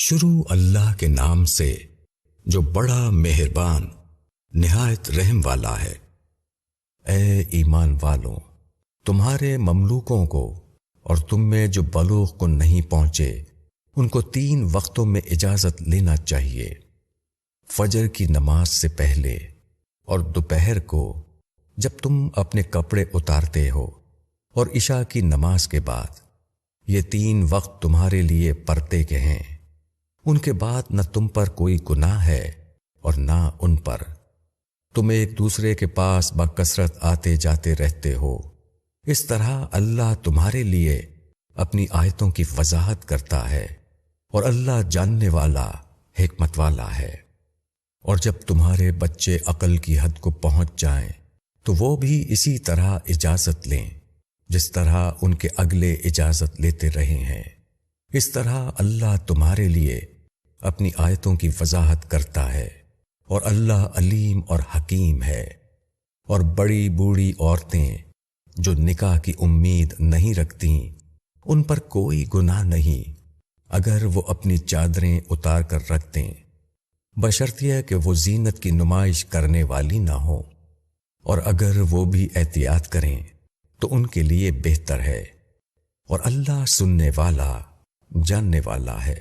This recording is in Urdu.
شروع اللہ کے نام سے جو بڑا مہربان نہایت رحم والا ہے۔ اے ایمان والوں، تمہارے مملوکوں کو اور تم میں جو بلوغ کو نہیں پہنچے ان کو 3 وقتوں میں اجازت لینا چاہیے، فجر کی نماز سے پہلے اور دوپہر کو جب تم اپنے کپڑے اتارتے ہو، اور عشاء کی نماز کے بعد۔ یہ 3 وقت تمہارے لیے پرتے کے ہیں، ان کے بعد نہ تم پر کوئی گناہ ہے اور نہ ان پر۔ تم ایک دوسرے کے پاس بکثرت آتے جاتے رہتے ہو، اس طرح اللہ تمہارے لیے اپنی آیتوں کی وضاحت کرتا ہے، اور اللہ جاننے والا حکمت والا ہے۔ اور جب تمہارے بچے عقل کی حد کو پہنچ جائیں تو وہ بھی اسی طرح اجازت لیں جس طرح ان کے اگلے اجازت لیتے رہے ہیں۔ اس طرح اللہ تمہارے لیے اپنی آیتوں کی وضاحت کرتا ہے، اور اللہ علیم اور حکیم ہے۔ اور بڑی بوڑھی عورتیں جو نکاح کی امید نہیں رکھتیں ان پر کوئی گناہ نہیں اگر وہ اپنی چادریں اتار کر رکھ دیں، بشرطیہ کہ وہ زینت کی نمائش کرنے والی نہ ہو، اور اگر وہ بھی احتیاط کریں تو ان کے لیے بہتر ہے، اور اللہ سننے والا جاننے والا ہے۔